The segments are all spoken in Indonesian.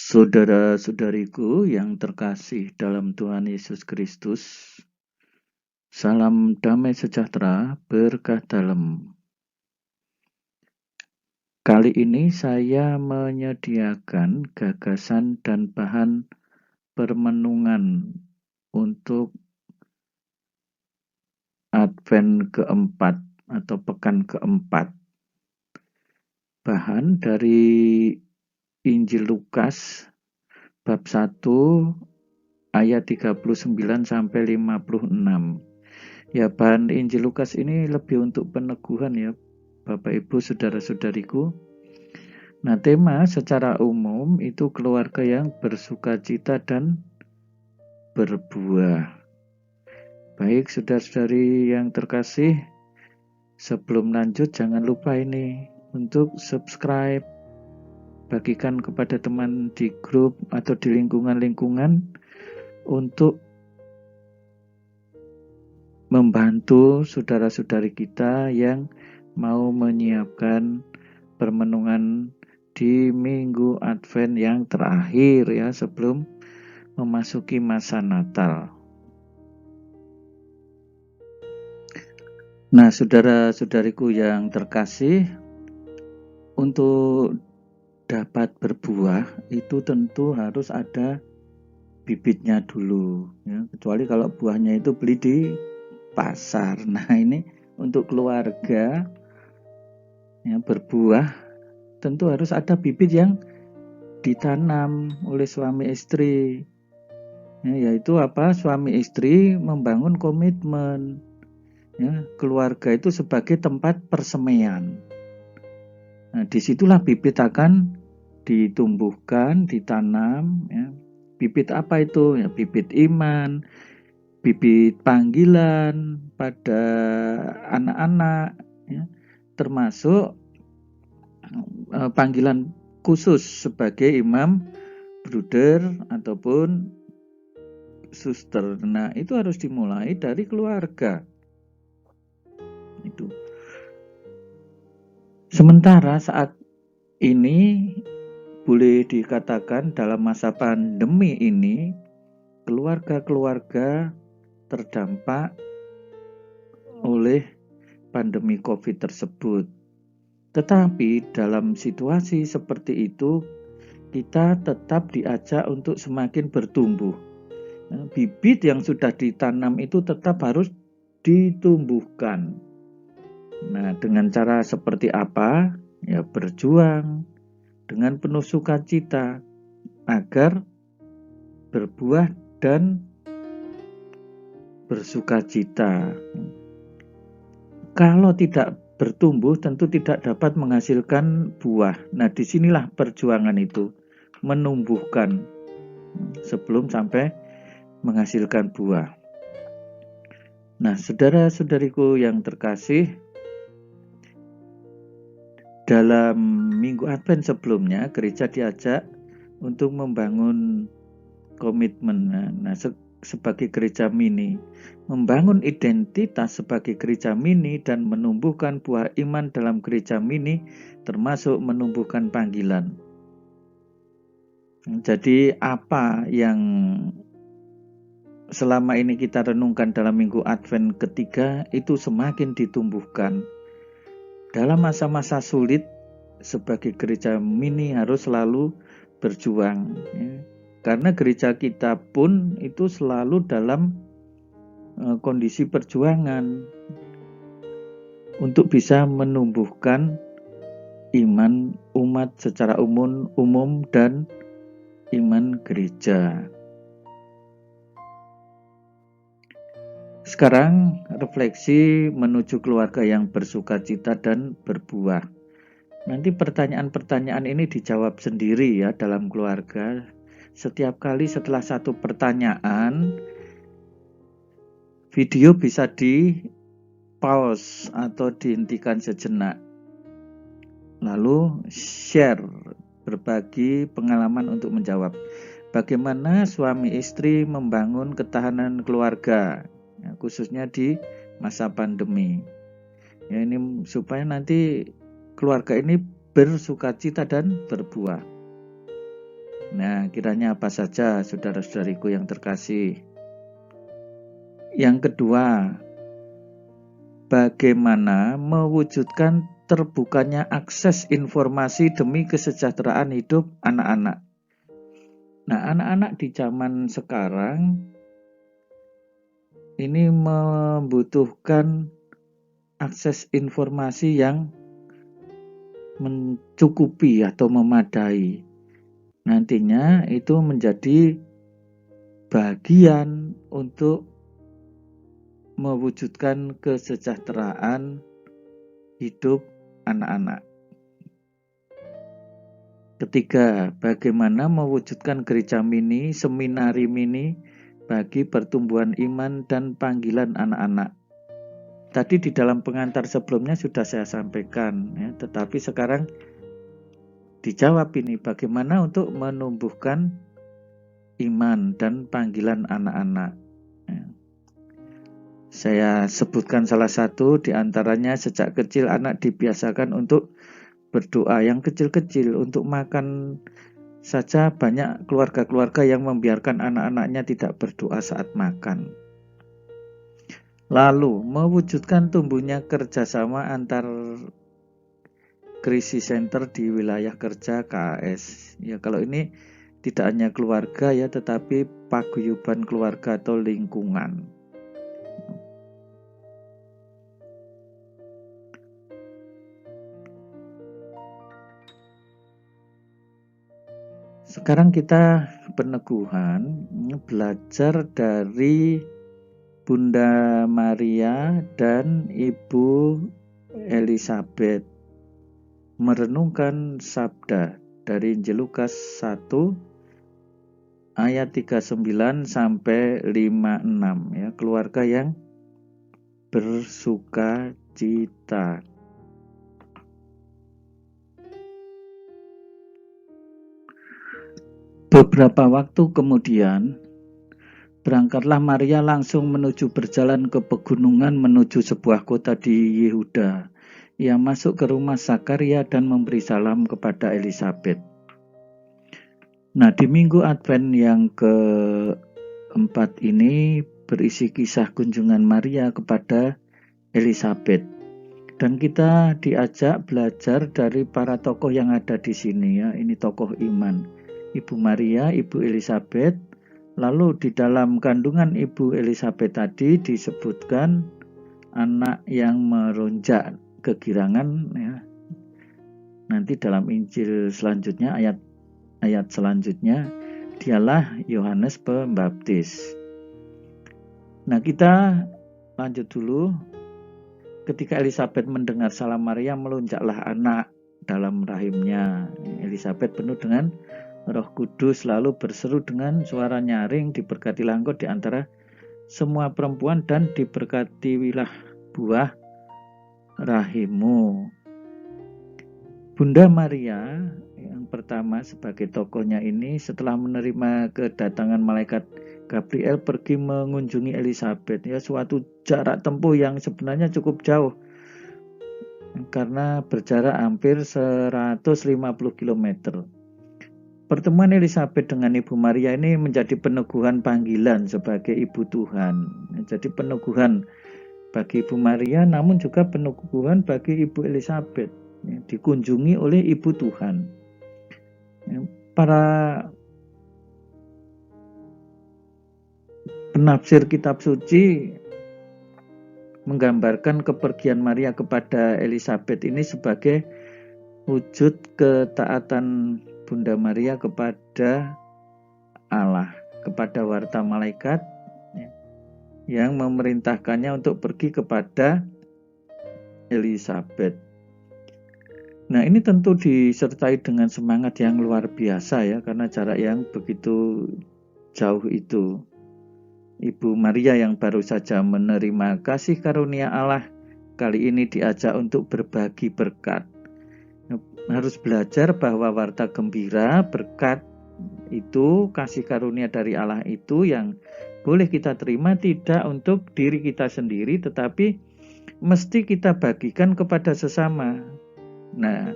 Saudara-saudariku yang terkasih dalam Tuhan Yesus Kristus, salam damai sejahtera berkah dalam. Kali ini saya menyediakan gagasan dan bahan permenungan untuk Advent keempat atau pekan keempat. Bahan dari Injil Lukas bab 1 ayat 39 sampai 56. Ya, bahan Injil Lukas ini lebih untuk peneguhan ya, Bapak Ibu saudara-saudariku. Nah, tema secara umum itu keluarga yang bersukacita dan berbuah. Baik saudara-saudari yang terkasih, sebelum lanjut jangan lupa ini untuk subscribe, bagikan kepada teman di grup atau di lingkungan-lingkungan untuk membantu saudara-saudari kita yang mau menyiapkan permenungan di minggu Advent yang terakhir ya, sebelum memasuki masa Natal. Nah, saudara-saudariku yang terkasih, untuk dapat berbuah itu tentu harus ada bibitnya dulu ya, kecuali kalau buahnya itu beli di pasar. Nah, ini untuk keluarga ya, berbuah tentu harus ada bibit yang ditanam oleh suami istri ya, yaitu apa? Suami istri membangun komitmen ya, keluarga itu sebagai tempat persemaian. Nah, disitulah bibit akan ditumbuhkan, ditanam ya. Bibit apa itu? Ya, bibit iman, bibit panggilan pada anak-anak ya, termasuk panggilan khusus sebagai imam, bruder ataupun suster. Nah, itu harus dimulai dari keluarga. Itu. Sementara saat ini boleh dikatakan dalam masa pandemi ini keluarga-keluarga terdampak oleh pandemi COVID tersebut. Tetapi dalam situasi seperti itu kita tetap diajak untuk semakin bertumbuh. Bibit yang sudah ditanam itu tetap harus ditumbuhkan. Nah, dengan cara seperti apa? Ya, berjuang dengan penuh sukacita agar berbuah dan bersukacita. Kalau tidak bertumbuh tentu tidak dapat menghasilkan buah. Nah, disinilah perjuangan itu, menumbuhkan sebelum sampai menghasilkan buah. Nah, saudara-saudariku yang terkasih, dalam minggu Advent sebelumnya gereja diajak untuk membangun komitmen. Nah, sebagai gereja mini, membangun identitas sebagai gereja mini dan menumbuhkan buah iman dalam gereja mini, termasuk menumbuhkan panggilan. Jadi apa yang selama ini kita renungkan dalam minggu Advent ketiga itu semakin ditumbuhkan. Dalam masa-masa sulit, sebagai gereja mini harus selalu berjuang ya. Karena gereja kita pun itu selalu dalam kondisi perjuangan untuk bisa menumbuhkan iman umat secara umum dan iman gereja. Sekarang refleksi menuju keluarga yang bersukacita dan berbuah. Nanti pertanyaan-pertanyaan ini dijawab sendiri ya dalam keluarga. Setiap kali setelah satu pertanyaan, video bisa di pause atau dihentikan sejenak. Lalu share, berbagi pengalaman untuk menjawab. Bagaimana suami istri membangun ketahanan keluarga, ya, khususnya di masa pandemi. Ya, ini supaya nanti keluarga ini bersukacita dan berbuah. Nah, kiranya apa saja saudara-saudariku yang terkasih. Yang kedua, bagaimana mewujudkan terbukanya akses informasi demi kesejahteraan hidup anak-anak. Nah, anak-anak di zaman sekarang ini membutuhkan akses informasi yang mencukupi atau memadai. Nantinya itu menjadi bagian untuk mewujudkan kesejahteraan hidup anak-anak. Ketiga, bagaimana mewujudkan gereja mini, seminari mini bagi pertumbuhan iman dan panggilan anak-anak. Tadi di dalam pengantar sebelumnya sudah saya sampaikan, ya, tetapi sekarang dijawab ini bagaimana untuk menumbuhkan iman dan panggilan anak-anak. Ya. Saya sebutkan salah satu di antaranya, sejak kecil anak dibiasakan untuk berdoa. Yang kecil-kecil untuk makan saja banyak keluarga-keluarga yang membiarkan anak-anaknya tidak berdoa saat makan. Lalu mewujudkan tumbuhnya kerjasama antar krisis center di wilayah kerja KAS. Ya, kalau ini tidak hanya keluarga ya, tetapi paguyuban keluarga atau lingkungan. Sekarang kita peneguhan belajar dari Bunda Maria dan Ibu Elizabeth merenungkan sabda dari Injil Lukas 1 ayat 39 sampai 56 ya, keluarga yang bersuka cita. Beberapa waktu kemudian berangkatlah Maria langsung berjalan ke pegunungan menuju sebuah kota di Yehuda. Ia masuk ke rumah Zakaria dan memberi salam kepada Elizabeth. Nah, di minggu Advent yang keempat ini berisi kisah kunjungan Maria kepada Elizabeth. Dan kita diajak belajar dari para tokoh yang ada di sini ya. Ini tokoh iman. Ibu Maria, Ibu Elizabeth. Lalu di dalam kandungan Ibu Elizabeth tadi disebutkan anak yang meronjak kegirangan ya. Nanti dalam Injil selanjutnya, ayat selanjutnya, dialah Yohanes Pembaptis. Nah, kita lanjut dulu. Ketika Elizabeth mendengar salam Maria, melonjaklah anak dalam rahimnya. Elizabeth penuh dengan Roh Kudus, lalu berseru dengan suara nyaring, diberkatilah engkau di antara semua perempuan dan diberkatilah buah rahimmu. Bunda Maria yang pertama sebagai tokohnya ini, setelah menerima kedatangan malaikat Gabriel, pergi mengunjungi Elizabeth ya, suatu jarak tempuh yang sebenarnya cukup jauh karena berjarak hampir 150 km. Pertemuan Elizabeth dengan Ibu Maria ini menjadi peneguhan panggilan sebagai Ibu Tuhan. Jadi peneguhan bagi Ibu Maria, namun juga peneguhan bagi Ibu Elizabeth. Dikunjungi oleh Ibu Tuhan. Para penafsir kitab suci menggambarkan kepergian Maria kepada Elizabeth ini sebagai wujud ketaatan Bunda Maria kepada Allah, kepada warta malaikat yang memerintahkannya untuk pergi kepada Elizabeth. Nah, ini tentu disertai dengan semangat yang luar biasa ya, karena jarak yang begitu jauh itu. Ibu Maria yang baru saja menerima kasih karunia Allah, kali ini diajak untuk berbagi berkat. Harus belajar bahwa warta gembira, berkat itu, kasih karunia dari Allah itu yang boleh kita terima tidak untuk diri kita sendiri, tetapi mesti kita bagikan kepada sesama. Nah,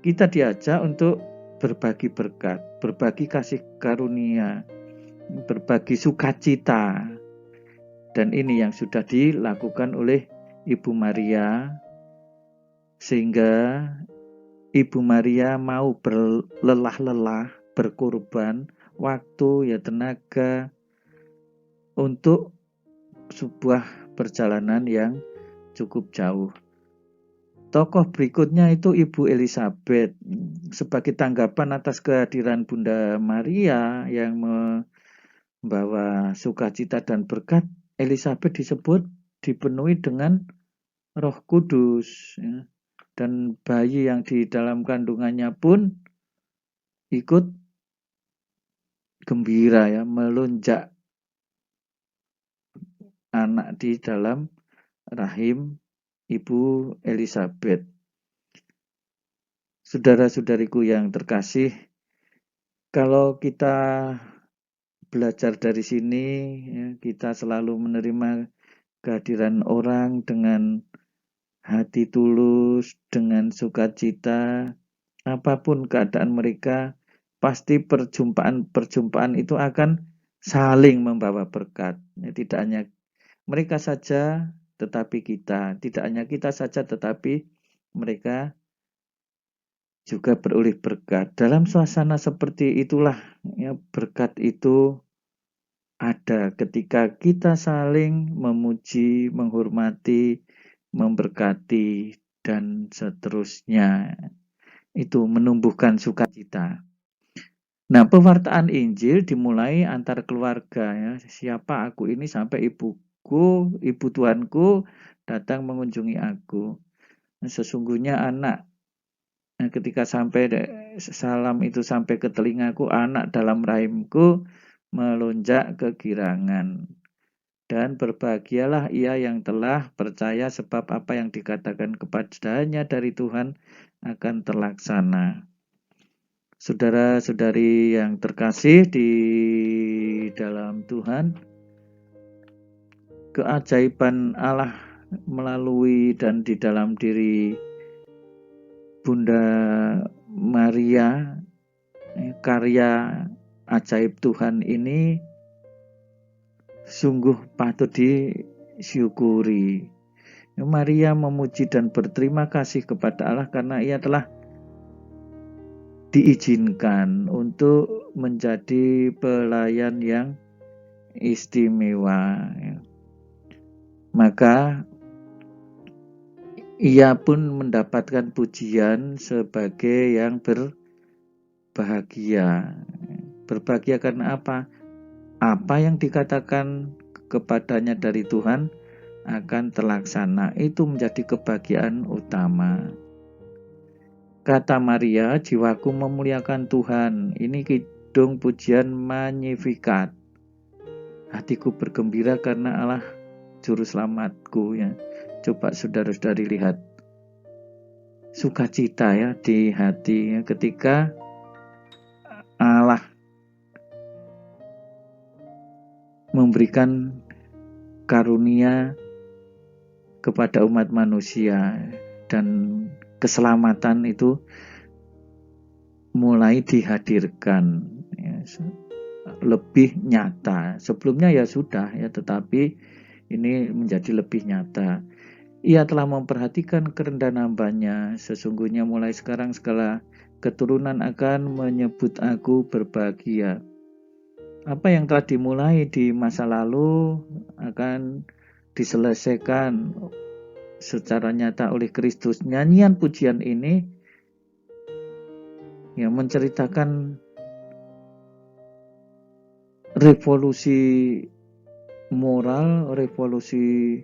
kita diajak untuk berbagi berkat, berbagi kasih karunia, berbagi sukacita. Dan ini yang sudah dilakukan oleh Ibu Maria, sehingga Ibu Maria mau berlelah-lelah, berkorban waktu, ya tenaga, untuk sebuah perjalanan yang cukup jauh. Tokoh berikutnya itu Ibu Elizabeth. Sebagai tanggapan atas kehadiran Bunda Maria yang membawa sukacita dan berkat, Elizabeth disebut dipenuhi dengan Roh Kudus, ya. Dan bayi yang di dalam kandungannya pun ikut gembira, ya, melonjak anak di dalam rahim Ibu Elizabeth. Saudara-saudariku yang terkasih, kalau kita belajar dari sini, ya, kita selalu menerima kehadiran orang dengan hati tulus, dengan sukacita, apapun keadaan mereka, pasti perjumpaan itu akan saling membawa berkat. Ya, tidak hanya mereka saja, tetapi kita. Tidak hanya kita saja, tetapi mereka juga beroleh berkat. Dalam suasana seperti itulah, ya, berkat itu ada ketika kita saling memuji, menghormati, memberkati, dan seterusnya. Itu menumbuhkan sukacita. Nah, pewartaan Injil dimulai antar keluarga, ya. Siapa aku ini sampai ibuku, ibu Tuhanku datang mengunjungi aku. Sesungguhnya anak, ketika sampai salam itu sampai ke telingaku, anak dalam rahimku melonjak kegirangan. Dan berbahagialah ia yang telah percaya, sebab apa yang dikatakan kepadanya dari Tuhan akan terlaksana. Saudara-saudari yang terkasih di dalam Tuhan, keajaiban Allah melalui dan di dalam diri Bunda Maria, karya ajaib Tuhan ini sungguh patut disyukuri. Maria memuji dan berterima kasih kepada Allah karena ia telah diizinkan untuk menjadi pelayan yang istimewa. Maka ia pun mendapatkan pujian sebagai yang berbahagia. Berbahagia karena apa? Apa yang dikatakan kepadanya dari Tuhan akan terlaksana. Itu menjadi kebahagiaan utama. Kata Maria, jiwaku memuliakan Tuhan. Ini kidung pujian Magnificat. Hatiku bergembira karena Allah juru selamatku, ya. Coba saudara-saudari lihat sukacita, ya, di hati, ya, ketika Allah memberikan karunia kepada umat manusia dan keselamatan itu mulai dihadirkan, ya, lebih nyata. Sebelumnya ya sudah, ya, tetapi ini menjadi lebih nyata. Ia telah memperhatikan kerendahan hambanya. Sesungguhnya mulai sekarang segala keturunan akan menyebut aku berbahagia. Apa yang telah dimulai di masa lalu akan diselesaikan secara nyata oleh Kristus. Nyanyian pujian ini, ya, menceritakan revolusi moral, revolusi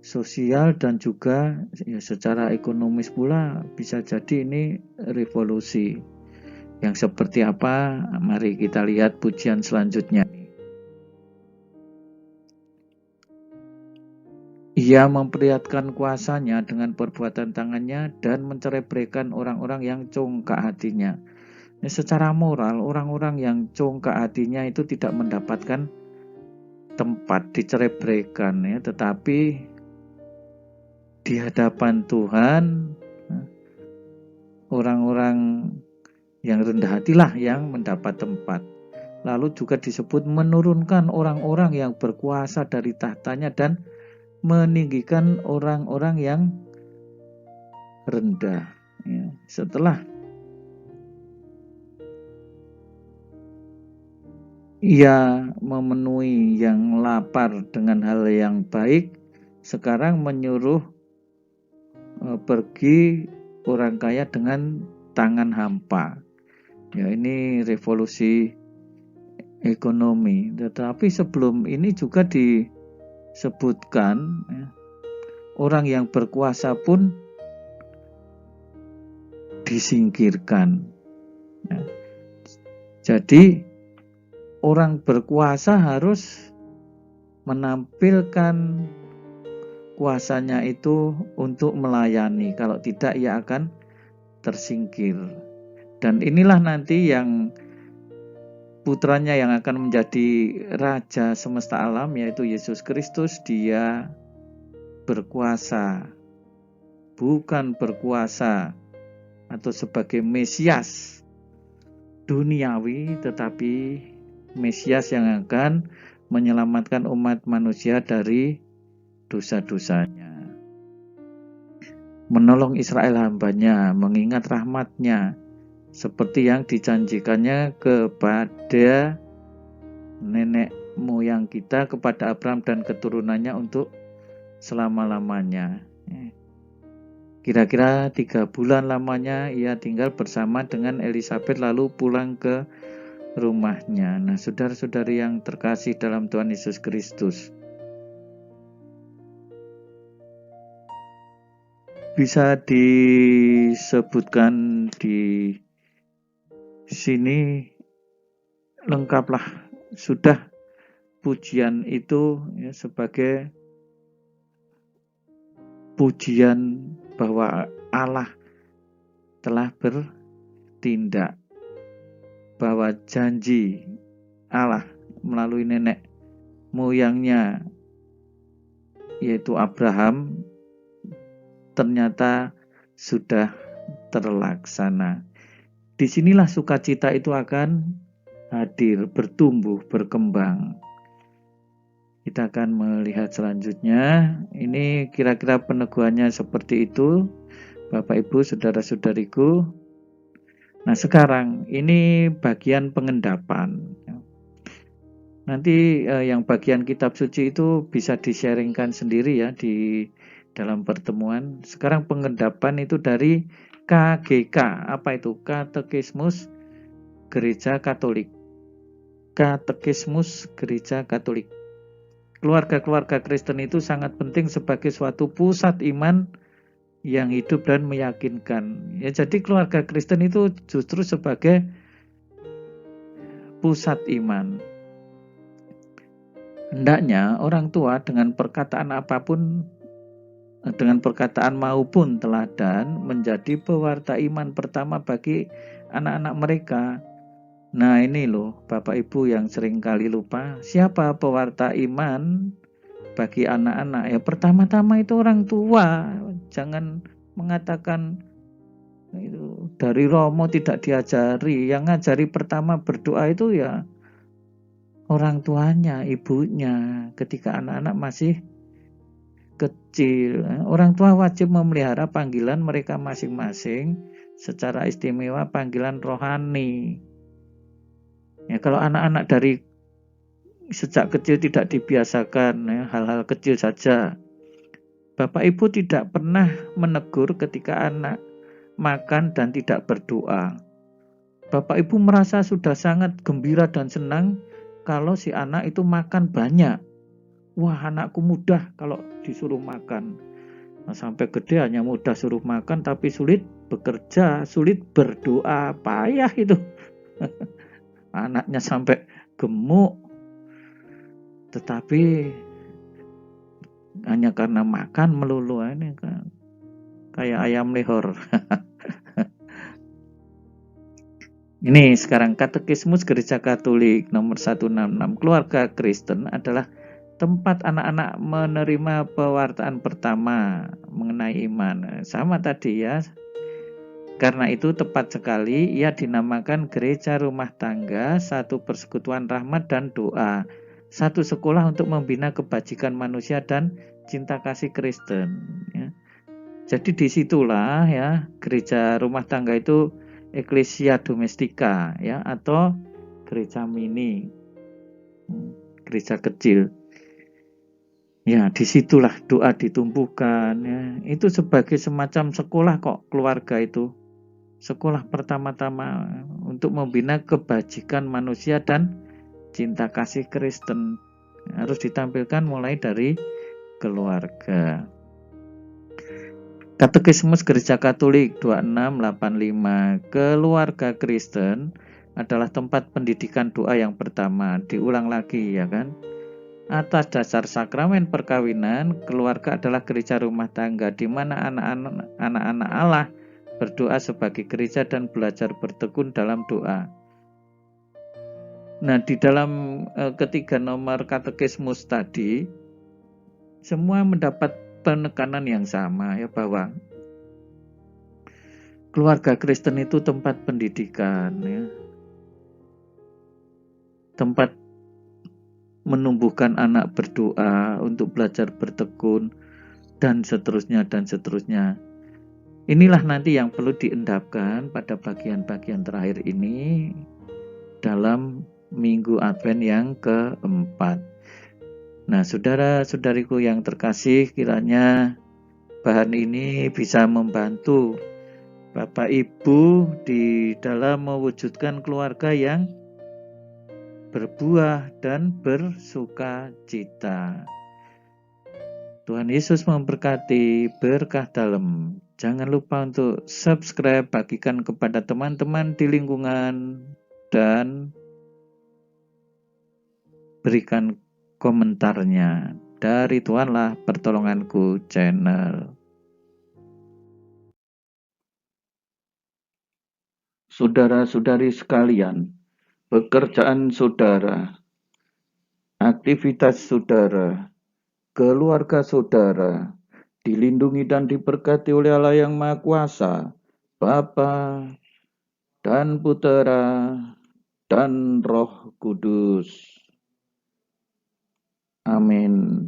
sosial, dan juga, ya, secara ekonomis pula bisa jadi ini revolusi. Yang seperti apa? Mari kita lihat pujian selanjutnya. Ia memperlihatkan kuasanya dengan perbuatan tangannya dan mencerebraikan orang-orang yang congkak hatinya. Secara moral, orang-orang yang congkak hatinya itu tidak mendapatkan tempat dicerebraikan, ya, tetapi di hadapan Tuhan, orang-orang Yang rendah hatilah yang mendapat tempat. Lalu juga disebut menurunkan orang-orang yang berkuasa dari tahtanya dan meninggikan orang-orang yang rendah. Ya, setelah ia memenuhi yang lapar dengan hal yang baik, sekarang menyuruh pergi orang kaya dengan tangan hampa. Ya, ini revolusi ekonomi. Tetapi sebelum ini juga disebutkan ya, orang yang berkuasa pun disingkirkan. Ya. Jadi orang berkuasa harus menampilkan kuasanya itu untuk melayani. Kalau tidak, ia akan tersingkir. Dan inilah nanti yang putranya yang akan menjadi raja semesta alam, yaitu Yesus Kristus. Dia berkuasa, bukan berkuasa atau sebagai Mesias duniawi, tetapi Mesias yang akan menyelamatkan umat manusia dari dosa-dosanya, menolong Israel hambanya, mengingat rahmatnya, seperti yang dijanjikannya kepada nenek moyang kita, kepada Abraham dan keturunannya untuk selama-lamanya. Kira-kira 3 bulan lamanya ia tinggal bersama dengan Elisabeth lalu pulang ke rumahnya. Nah, saudara-saudari yang terkasih dalam Tuhan Yesus Kristus, bisa disebutkan di sini lengkaplah sudah pujian itu ya, sebagai pujian bahwa Allah telah bertindak, bahwa janji Allah melalui nenek moyangnya yaitu Abraham ternyata sudah terlaksana. Disinilah sukacita itu akan hadir, bertumbuh, berkembang. Kita akan melihat selanjutnya. Ini kira-kira peneguhannya seperti itu, Bapak Ibu, saudara-saudariku. Nah, sekarang ini bagian pengendapan. Nanti yang bagian kitab suci itu bisa di-sharingkan sendiri ya di dalam pertemuan. Sekarang pengendapan itu dari KGK. Apa itu? Katekismus Gereja Katolik. Katekismus Gereja Katolik. Keluarga-keluarga Kristen itu sangat penting sebagai suatu pusat iman yang hidup dan meyakinkan. Ya, jadi keluarga Kristen itu justru sebagai pusat iman. Hendaknya orang tua dengan perkataan apapun, dengan perkataan maupun teladan menjadi pewarta iman pertama bagi anak-anak mereka. Nah, ini loh Bapak Ibu yang sering kali lupa, siapa pewarta iman bagi anak-anak? Ya pertama-tama itu orang tua. Jangan mengatakan itu dari Romo tidak diajari. Yang ngajari pertama berdoa itu ya orang tuanya, ibunya, ketika anak-anak masih kecil. Orang tua wajib memelihara panggilan mereka masing-masing, secara istimewa panggilan rohani. Ya, kalau anak-anak dari sejak kecil tidak dibiasakan ya, hal-hal kecil saja, Bapak Ibu tidak pernah menegur ketika anak makan dan tidak berdoa. Bapak Ibu merasa sudah sangat gembira dan senang kalau si anak itu makan banyak. Wah, anakku mudah kalau disuruh makan. Nah, sampai gede hanya mudah suruh makan tapi sulit bekerja, sulit berdoa, payah itu. Anaknya sampai gemuk, tetapi hanya karena makan melulu, ini kan kayak ayam lehor. Ini sekarang Katekismus Gereja Katolik nomor 166. Keluarga Kristen adalah tempat anak-anak menerima pewartaan pertama mengenai iman. Sama tadi ya, Karena itu tepat sekali ia dinamakan gereja rumah tangga, satu persekutuan rahmat dan doa, satu sekolah untuk membina kebajikan manusia dan cinta kasih Kristen. Ya. Jadi disitulah ya gereja rumah tangga itu Ecclesia Domestica ya, atau gereja mini, gereja kecil. Ya, disitulah doa ditumbuhkan ya. Itu sebagai semacam sekolah kok keluarga itu. Sekolah pertama-tama untuk membina kebajikan manusia dan cinta kasih Kristen. Harus ditampilkan mulai dari keluarga. Katekismus Gereja Katolik 2685, keluarga Kristen adalah tempat pendidikan doa yang pertama. Diulang lagi ya kan. Atas dasar sakramen perkawinan, keluarga adalah gereja rumah tangga di mana anak-anak Allah berdoa sebagai gereja dan belajar bertekun dalam doa. Nah, di dalam ketiga nomor katekismus tadi, semua mendapat penekanan yang sama ya, bahwa keluarga Kristen itu tempat pendidikan ya, tempat menumbuhkan anak berdoa untuk belajar bertekun dan seterusnya dan seterusnya. Inilah nanti yang perlu diendapkan pada bagian-bagian terakhir ini dalam Minggu Advent yang keempat. Nah, saudara-saudariku yang terkasih, kiranya bahan ini bisa membantu Bapak Ibu di dalam mewujudkan keluarga yang berbuah dan bersuka cita. Tuhan Yesus memberkati, berkah dalam. Jangan lupa untuk subscribe, bagikan kepada teman-teman di lingkungan, dan berikan komentarnya. Dari Tuhanlah Pertolonganku channel. Saudara-saudari sekalian, pekerjaan saudara, aktivitas saudara, keluarga saudara dilindungi dan diberkati oleh Allah yang Maha Kuasa, Bapa dan Putera dan Roh Kudus. Amin.